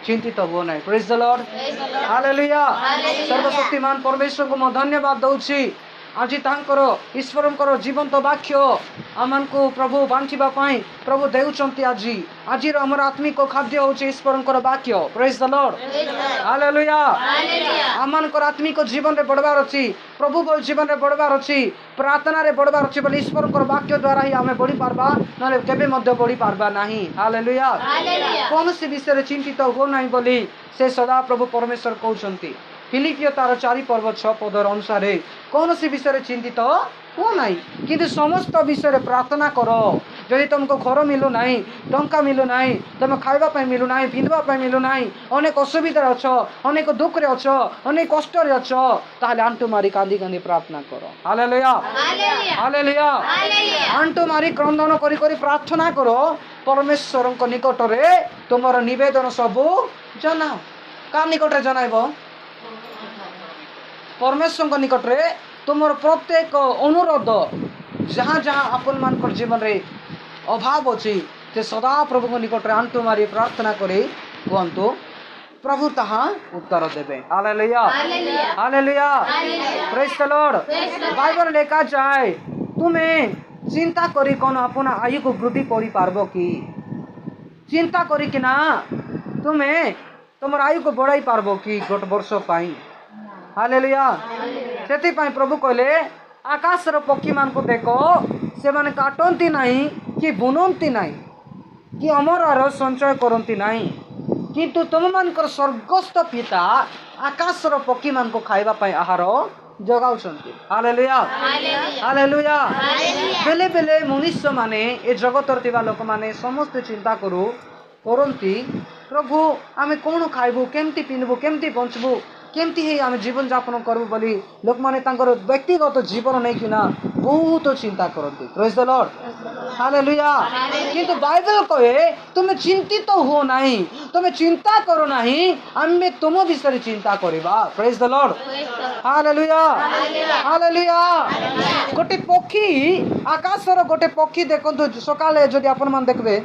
चिंतित हुओ ना। Praise the Lord, hallelujah. सर्वशक्तिमान परमेश्वर को मैं धन्यवाद दउछि। आज तांकर ईश्वरंकर जीवंत वाक्य आमको प्रभु बांटिबा पाई प्रभु देउचंती। आज हमर आत्मिक खाद्य होछि ईश्वरंकर वाक्य। Praise the Lord, hallelujah. Amonkar आत्मिक जीवन रे बढ़वार अछि, प्रभु जीवन रे बढ़वार अछि, प्रार्थना रे बढ़वार अछि बोली ईश्वरंकर वाक्य द्वारा ही आमे बढ़ी पारबा, नले केबे मध्य बढ़ी पारबा नाही। हालेलुया। कौन सी विषय रे चिंतित हो नाही बोली से सदा प्रभु परमेश्वर कहउचंती। फिलिपियो तार 4 पर्व 6 पदर अनुसार कौन सी विषय चिंतित हो नहीं, किंतु समस्त विषय प्रार्थना करो। जदि तुमको घर मिलू ना, टंका मिलू ना, तुम खावाई मिलू ना, पिंधवाई मिलू ना, अनेक असुविधा अच्छ, अनेक दुख रे अच्छ, अनेक कष्ट रे अच्छ, ताहले आंटू मारी कांदी कांदी प्रार्थना करो। Hallelujah, hallelujah. आंटू मारी क्रंदन करी करी प्रार्थना करो। परमेश्वर निकट रे तुमर निवेदन सबू जनाओ। का निकट रे जनाइबो? परमेश्वर निकट रे तुमर प्रत्येक अनुरोध जहाँ जहाँ अपन मान जीवन रे अभाव अच्छी ते सदा प्रभु को निकट रे आंटू मारी प्रार्थना करे कहतु, प्रभु तहा उत्तर देबे। Hallelujah, hallelujah. Praise the Lord. Bible लेखा जाए तुम्हें चिंता करी कौन अपन आयु को वृद्धि करि पारबो कि? चिंता करी कि ना तुम्हें तुमर आयु को बढ़ाई पारबो कि गोट वर्ष पाई? हालेलुया। सेति पाई प्रभु कहले आकाश रो पक्षी मान को देखो, से माने काटंती नहीं कि बुनंती नहीं कि अमर संचय करंती नहीं, किंतु तुम मानकर स्वर्गस्थ पिता आकाश रो पक्षी मान को खाइबा पाई आहार जगाउछंती। Hallelujah, hallelujah. बेले बेले मनुष्य माने ए जगत रे थिबा लोक माने समस्त चिंता करंती, प्रभु आमे कोन खाइबु, केमती पिनबु, केमती बंचबु, केमती ही आम जीवन यापन करूँ बोली लोक माने तांकर व्यक्तिगत जीवन नहीं कि ना बहुत चिंता करती। Praise the Lord, hallelujah. किंतु बाइबल कहे तुम्हें चिंतित हो नहीं, तुम्हें चिंता करो नहीं, आमे तुम विषय चिंता करबा। Praise the Lord, hallelujah, hallelujah. गोटे पक्षी आकाशर गोटे पक्षी देखंतु सकाले जदि आपण मान देखबे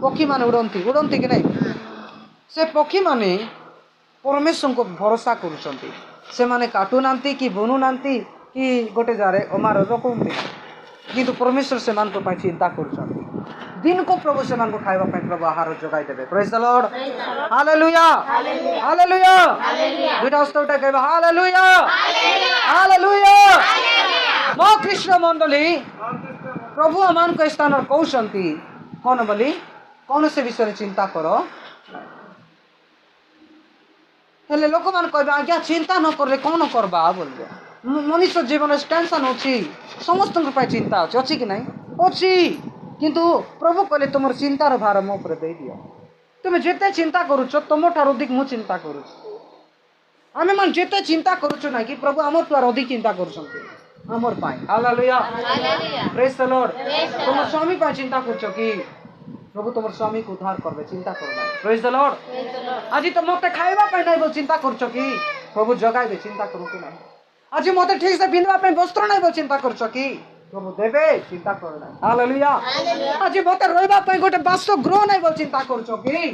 पक्षी माने उड़ंती उड़ंती कि नहीं, से पक्षी माने परमेश्वर को भरोसा करुचंती। से माने काटू नांती कि बुनु नांती कि गोटे जारे अमार रखुंती, किंतु परमेश्वर से मान को पाई चिंता करुचंती। दिन को प्रभु से मान को खाइबा पाई प्रभु आहार जोगाई देबे। Praise the Lord, hallelujah, hallelujah. दुटा हस्तटा कहबा हालेलुया, हालेलुया। मो कृष्ण मंडली प्रभु अमान को स्थान कहउचंती कोन बोली कौन से विषय चिंता करो। हेले लोक मान कहबे आज्ञा चिंता न करले कौन करबा बोलबे। मनुष्य जीवन टेंशन अछि, समस्त चिंता अछि कि नहीं अछि, किंतु प्रभु कहले तुमर चिंतार भार मो पर दे दियो। तुम जेते चिंता करूछ तुम ठार अधिक मु चिंता करूछ। आमे मान जेते चिंता करूछ ना कि प्रभु हमर ठार अधिक चिंता करूछंती हमर पाई। Hallelujah, praise the Lord. तुम स्वामी पाई चिंता करूछ कि प्रभु तुम स्वामी को उद्धार करबे, चिंता करना। Praise the Lord. आज तो मते खाइबा पाई नहीं बोल चिंता करूछ कि प्रभु जगाइबे, चिंता करू कि नहीं। आज मते ठीक से पिंधवा पाई वस्त्र नहीं बोल चिंता करूछ कि प्रभु देबे, चिंता करना। हालेलुया। आज मते रहबा पाई गोटे बासगृह नहीं बोल चिंता करूछ कि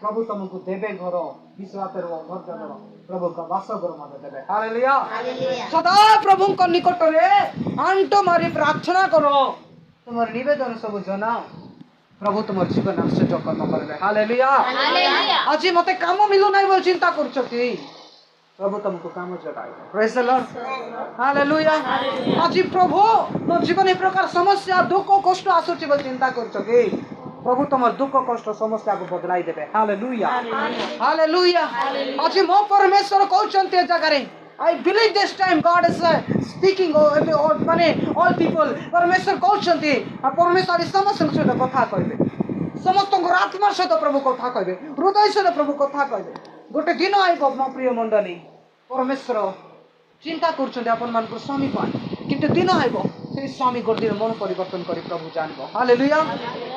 प्रभु तुमको देबे घर विश्वास रो घर जगह प्रभु का बासगृह मते देबे। हालेलुया। सदा प्रभु को निकट रे आंटो मारी प्रार्थना करो, तुमर निवेदन सब जनाओ, प्रभु तुमर जीवन आश्चर्य कर्म करबे। हालेलुया। आज मते काम मिलू नहीं बोल चिंता करूछ कि प्रभु तुमको काम जगाइबे। Praise the Lord, hallelujah. आज प्रभु मो जीवन ए प्रकार समस्या दुख कष्ट आसुची बोल चिंता करूछ कि प्रभु तुमर दुख कष्ट समस्या को बदलाई देबे। Hallelujah, hallelujah. आज मो परमेश्वर कहउचंती ए जगह रे I believe this time God is speaking माने all people। परमेश्वर कहउचंती आ परमेश्वर समस्त सहित कथा कहबे, समस्त आत्मा सहित प्रभु कथा कहबे, हृदय सहित प्रभु कथा कहबे। गोटे दिन आइबो मो प्रिय मंडली, परमेश्वर चिंता करूछंती अपन मान को स्वामी पाई, किंतु दिन आइबो से स्वामी गोटे दिन मन परिवर्तन करी प्रभु जानबो। हालेलुया।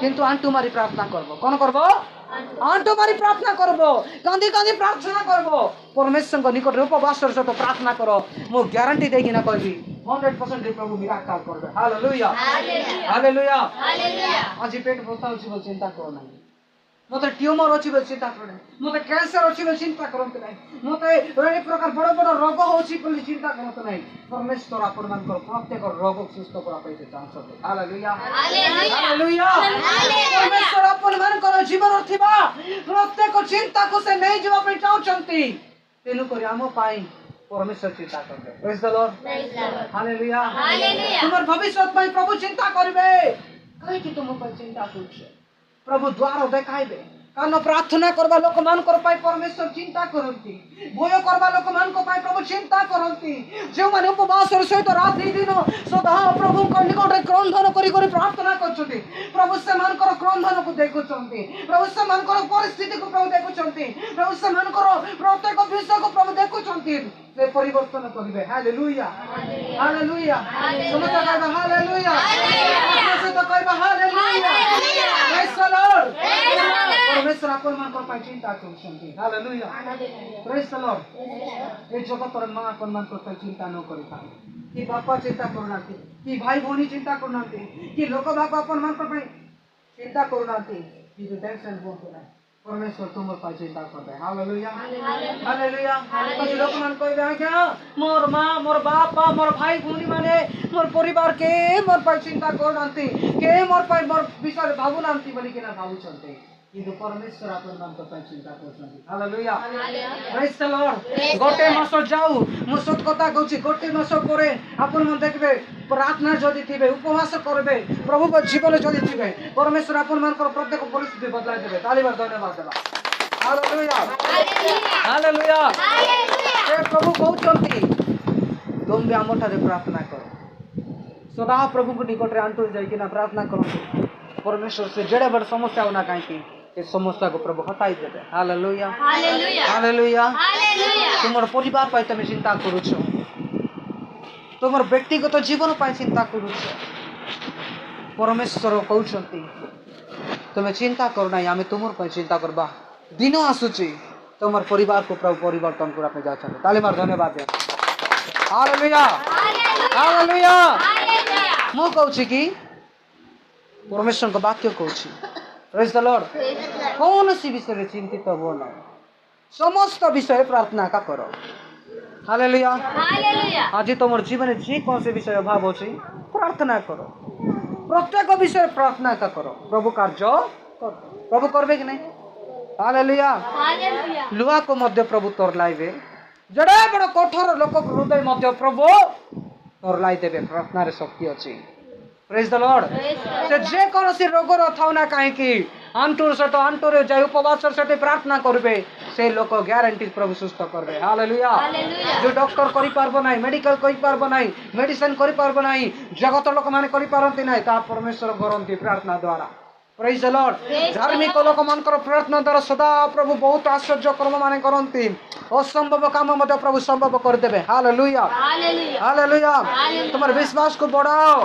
किंतु आंटू मारी प्रार्थना करबो। कोन करबो? आंटू मारी प्रार्थना करबो, कांदी कांदी प्रार्थना करबो। परमेश्वर को निकट उपवास सहित प्रार्थना करो, मो ग्यारंटी देगी ना कहबी 100% प्रभु मिराकल करबे। Hallelujah, hallelujah. आज पेट बता चिंता करो नहीं, मत ट्यूमर अच्छी बोली चिंता करें, मत कैंसर अच्छी बोली चिंता करते नहीं, मत एक प्रकार बड़ बड़ रोग होची बोली चिंता करते नहीं। परमेश्वर आपण मान प्रत्येक रोग सुस्थ करा पाइते चाहते। Hallelujah hallelujah. परमेश्वर आपण मान जीवन थिबा प्रत्येक चिंता को से नहीं जीवा पे चाहछंती, तेनु करी हम पाई परमेश्वर चिंता करबे। Praise the Lord hallelujah hallelujah. तुमर भविष्य में प्रभु चिंता करबे, कहि कि तुम पर चिंता करछ प्रभु द्वार देखाइबे। कारण प्रार्थना करबा लोक मान कर पाई परमेश्वर चिंता करंती, भय करबा लोक मान को पाई प्रभु चिंता करंती। जो माने उपवास सहित राति दिन सदा प्रभु को निकट क्रंदन करी करी प्रार्थना करछथि, प्रभु से मान कर क्रंदन को देखुछंती, प्रभु से मान कर परिस्थिति को प्रभु देखुछंती, प्रभु से मान कर प्रत्येक विषय को प्रभु देखुछंती, से परिवर्तन करिवे। Hallelujah hallelujah. समस्त कहबा हालेलुया, से तो कहबा हालेलुया। Praise the Lord. परमेश्वर आपण मान को पाई चिंता करछंती। Hallelujah praise the Lord. ए जगतर मां आपण मान को चिंता न करि था कि बापा चिंता करनाती, कि भाई भौणी चिंता करनाती, कि लोक बापा आपण मान को पाई चिंता करनाती, कि जो टेंशन बोलते ना परमेश्वर तुम पर चिंता करते। Hallelujah hallelujah. कुछ लोग मान कहबे क्या मोर मां मोर बापा मोर भाई भौणी माने मोर परिवार के मोर पर चिंता करनाती, के मोर पर मोर विषय भाबुनांती बोली कि ना भाबु चलते, किंतु परमेश्वर आपण मान को पाई चिंता करछंती। Hallelujah praise the Lord. गोटे मास जाऊ मु सत कथा कहूची, गोटे मास परे आपण मन देखबे प्रार्थना जदि थिबे उपवास करबे प्रभु को जीवन जदि थिबे परमेश्वर आपण मान को प्रत्येक परिस्थिति बदला देबे। ताली बार धन्यवाद देबा। Hallelujah hallelujah hallelujah. ए प्रभु कहउचंती तुम भी हमठा रे प्रार्थना करो, सदा प्रभु को निकट रे अंतु जाई कि ना प्रार्थना करो, परमेश्वर से जड़े बड़ समस्या होना कहीं कि समस्या को प्रभु हटाई देबे। Hallelujah hallelujah hallelujah. तुमर परिवार पाई तुम चिंता करूछ, तुमर व्यक्तिगत जीवन पाई चिंता करूछ, परमेश्वर कहउछंती तुम चिंता करो ना, आमे तुमर पाई चिंता करबा। दिन आसुची तुमर परिवार को प्रभु परिवर्तन करा पे जाछन। ताली मार धन्यवाद दे। Hallelujah hallelujah. मु कहउछी कि परमेश्वर का वाक्य कहूँ। Praise the Lord. कौन सी विषय में चिंतित हो ना, समस्त विषय प्रार्थना का करो। Hallelujah hallelujah. आज तुम जीवन जे कौन से विषय अभाव होची प्रार्थना करो, प्रत्येक विषय प्रार्थना का करो, प्रभु कार्य करो, प्रभु करबे कि नहीं। Hallelujah hallelujah. लुहा को मध्य प्रभु तोरलाइबे, जड़े बड़ कठोर लोक हृदय मध्य प्रभु तोरलाई देबे। प्रार्थना रे शक्ति अछि। Praise the Lord. से जे कौन सी रोग थाउ ना कहीं आंटूर सहित आंटूर जाए उपवास सहित प्रार्थना करबे से लोक ग्यारंटी प्रभु सुस्थ करबे। हालेलुया। जो डॉक्टर करि पारबो नाही, मेडिकल करि पारबो नाही, मेडिसिन करि पारबो नाही, जगत लोक माने करि पारंती नाही, ता परमेश्वर करंती प्रार्थना द्वारा। Praise the Lord. धार्मिक लोक मानकर प्रार्थना द्वारा सदा प्रभु बहुत आश्चर्य कर्म माने करंती, असंभव काम मध्य प्रभु संभव कर देबे। Hallelujah hallelujah. तुम्हारे विश्वास को बढ़ाओ,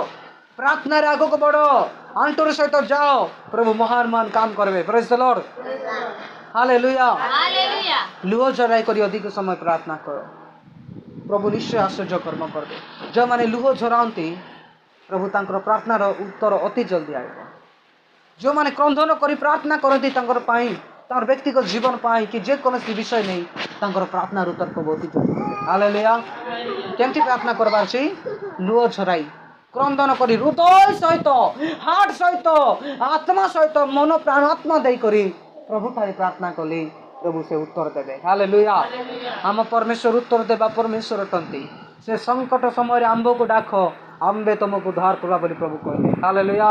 प्रार्थना रे आगो को बढ़ो, आंटोर सहित जाओ, प्रभु महान महान काम करबे। Praise the Lord hallelujah hallelujah. लुह झराई करी अधिक समय प्रार्थना करो, प्रभु निश्चय आश्चर्य कर्म करबे। जो माने लुह झरांती प्रभु तांकर प्रार्थना रो उत्तर अति जल्दी आएगा। जो माने क्रंदन करी प्रार्थना करती तांकर पाई तार व्यक्तिगत जीवन पाई कि जे कोनोसी विषय नहीं तांकर प्रार्थना रो उत्तर प्रभु अति जल्दी। हालेलुया। केमती प्रार्थना करबार छी, लुह झराई क्रंदन करी हृदय सहित हार्ट सहित आत्मा सहित मन प्राण आत्मा दे करी प्रभु ठारे प्रार्थना कली प्रभु से उत्तर देबे। हालेलुया। हम परमेश्वर उत्तर देबा परमेश्वर अटंती। से संकट समय आंबो को डाक आंबे तुमको उद्धार करबा बोली प्रभु कहले। हालेलुया।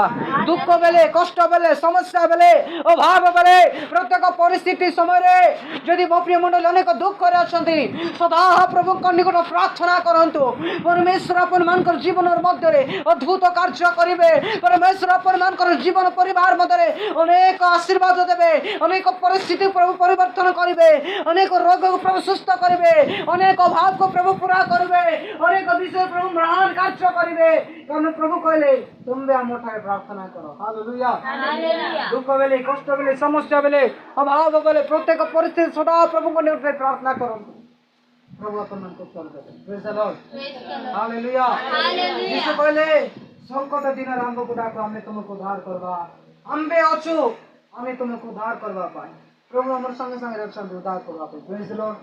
दुख बेले कष्ट बेले समस्या बेले अभाव बेले प्रत्येक परिस्थिति समय रे जदि मो प्रिय मंडल अनेक दुख करे अछंती सदा प्रभु को निकट प्रार्थना करंतु, परमेश्वर अपन मानकर जीवन मध्य रे अद्भुत कार्य करिवे। परमेश्वर अपन मानकर जीवन परिवार मध्य रे अनेक आशीर्वाद देबे, अनेक परिस्थिति प्रभु परिवर्तन करिवे, अनेक रोग को प्रभु सुस्थ करिवे, अनेक अभाव को प्रभु पूरा करिवे, अनेक विषय प्रभु महान कार्य करिवे। कारण प्रभु कहले तुम भी हम ठारे प्रार्थना करो। Hallelujah hallelujah. दुख बेले कष्ट बेले समस्या बेले अभाव बेले प्रत्येक परिस्थिति सदा प्रभु को निकट प्रार्थना करो, प्रभु अपन मन को उत्तर देबे। Praise the Lord hallelujah hallelujah. Yeshu कहले संकट दिन आंबो को डाको आमे तुमको उद्धार करबा। आंबे अछु आमे तुमको उद्धार करवा पाए प्रभु हमर संगे संगे रक्षण उद्धार करवा पाए praise the Lord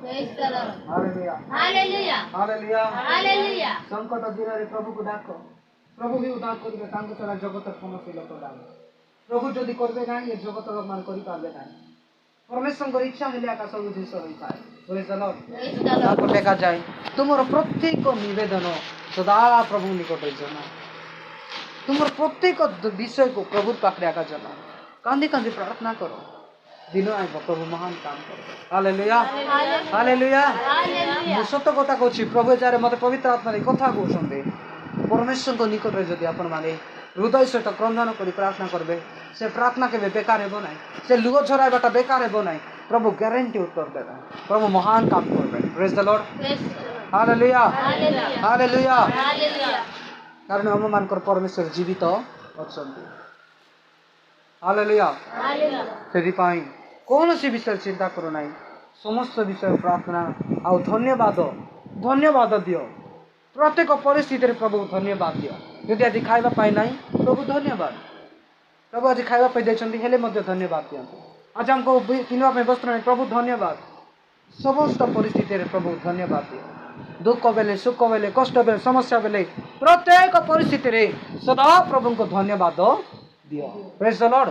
hallelujah hallelujah hallelujah hallelujah संकट दिन रे प्रभु को डाको प्रभु भी उद्धार करिवे तांको छाड़ा जगत कोनोसी लोक डाको प्रभु जदि करबे ना ये जगत मान करि पाबे ना परमेश्वर को इच्छा हेले आकाश सब जिनिस होई पाए प्रेज द लॉर्ड ताको देखा जाए तुमर प्रत्येक निवेदन सदा प्रभु निकट जना तुमर प्रत्येक विषय को प्रभु पाखरे आका जना कांदी कांदी प्रार्थना करो दिन आइब प्रभु महान काम करो हालेलुया हालेलुया मु सत कथा कहछि प्रभु जारे मते पवित्र आत्मा रे कथा कहउछन्ते परमेश्वर को निकट रे जदि अपन माने हृदय सहित क्रंदन करी प्रार्थना करबे से प्रार्थना के बेकार हेबो नै से लुह झराइबाटा बेकार हेबो नै प्रभु ग्यारंटी उत्तर देबे प्रभु महान काम करबे praise the Lord hallelujah hallelujah कारण हम मानकर परमेश्वर जीवित अछन्ति हालेलुया सेदि पाई कौन सी विषय चिंता करो ना समस्त विषय प्रार्थना आ धन्यवाद धन्यवाद दियो प्रत्येक परिस्थिति रे प्रभु धन्यवाद दियो यदि आज खाइबा पाई नाही प्रभु धन्यवाद प्रभु आज खाइबा पाई देछन्ति हेले मध्ये धन्यवाद दियंतु आज हमको किनवा पे वस्त्र नहीं प्रभु धन्यवाद समस्त परिस्थिति रे प्रभु धन्यवाद दियो दुख बेले सुख बेले कष्ट बेले समस्या बेले प्रत्येक परिस्थिति रे सदा प्रभु को धन्यवाद दियो प्रेज द लॉर्ड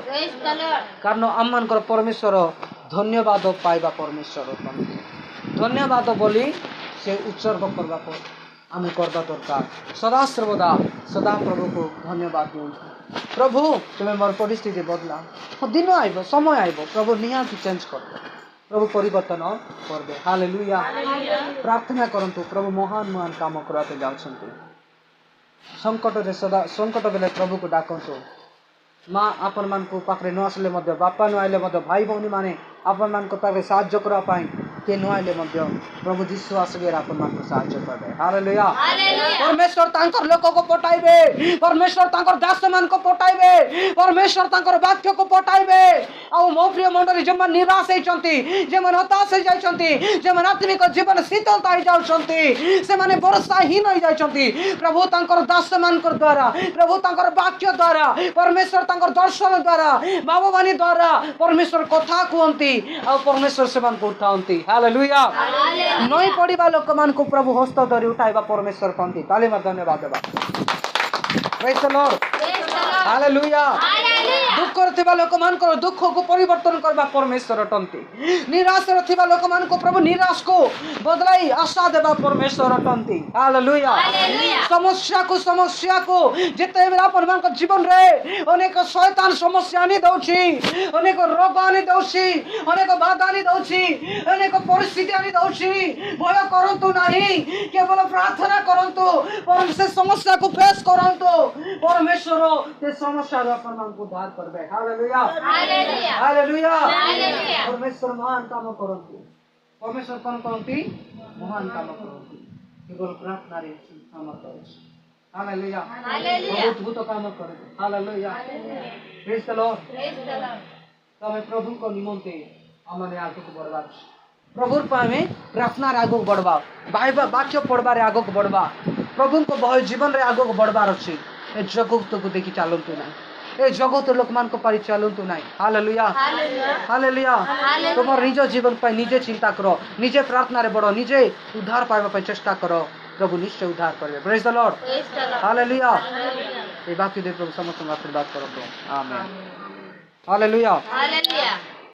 कारण आममानकर परमेश्वर धन्यवाद पाइबा परमेश्वर धन्यवाद बोली से उत्सर्ग करबा को आम करबा दरकार सदा सर्वदा सदा प्रभु को धन्यवाद दियो प्रभु तुम्हें मोर परिस्थिति बदला दिन आइब समय आइब प्रभु निहाती चेंज कर प्रभु परिवर्तन करबे हालेलुया प्रार्थना करंतु प्रभु महान महान काम करते जाउछन्ति संकट रे सदा संकट बेले प्रभु को डाकंतु माँ आपण मान को पाखरे न आसले मध्य बापा न आइले मध्य भाई भौनी माने आपण मान को पाखरे साहाय्य करबा पाई के न आइले मध्य प्रभु जीशु आसगे आपण मान को साहाय्य करबे हालेलुया परमेश्वर तांकर लोक को पटाइबे परमेश्वर तांकर दास मान को पटाइबे परमेश्वर तांकर वाक्य को पटाइबे आ मो प्रिय मंडली जे मन निराश हेचंती जे मन हताश हे जायचंती जे मन आत्मिक जीवन शीतलता हे जाउछंती से माने भरोसाहीन हे जायचंती प्रभु तांकर दास मान को द्वारा प्रभु तांकर वाक्य द्वारा परमेश्वर तांकर दर्शन द्वारा बाबूवानी द्वारा परमेश्वर कथा कहती आ परमेश्वर से मान को उठाउंती हालेलुया नई पड़िबा लोक मान को प्रभु हस्त धरि उठाइबा परमेश्वर कहती ताले मा धन्यवाद देबा प्रेज द लॉर्ड हालेलुया दुख करथिबा लोक मान को दुख को परिवर्तन करबा परमेश्वर अटंती निराश रथिबा लोक मान को प्रभु निराश को बदलाई आशा देबा परमेश्वर अटंती हालेलुया समस्या को जेते बेला अपन मान को जीवन रे अनेक शैतान समस्या आनी दउछि अनेक रोग आनी दउछि अनेक बाधा आनी दउछि अनेक परिस्थिति आनी दउछि भय करंतु नाही केवल प्रार्थना करंतु परमेश्वर समस्या को फेस करंतु परमेश्वर ते समस्या रो अपन मान को उद्धार करबे हालेलुया हालेलुया परमेश्वर महान काम करंती परमेश्वर कोन करंती महान काम करंती केवल प्रार्थना रे सामर्थ अछि हालेलुया बहुत अद्भुत काम करे हालेलुया प्रेज द लॉर्ड तमे प्रभु को निमंते हमने आगु को बढ़वा प्रभु पामे प्रार्थना रे आगु को बढ़वा बाइबल वाक्य पढ़बा रे आगु को बढ़वा प्रभु को बहुत जीवन रे आगु को बढ़वार अछि ए जगत को देखि चालंतु ना ए जगत लोक मान को पारि चालंतु ना हालेलुया हालेलुया तुमर निज जीवन पर निजे चिंता करो निजे प्रार्थना रे बढ़ो निजे उद्धार पाइबा पर चेष्टा करो प्रभु निश्चय उद्धार करबे प्रेज द लॉर्ड हालेलुया ए बाकी दे प्रभु समस्त आशीर्वाद करो आमीन हालेलुया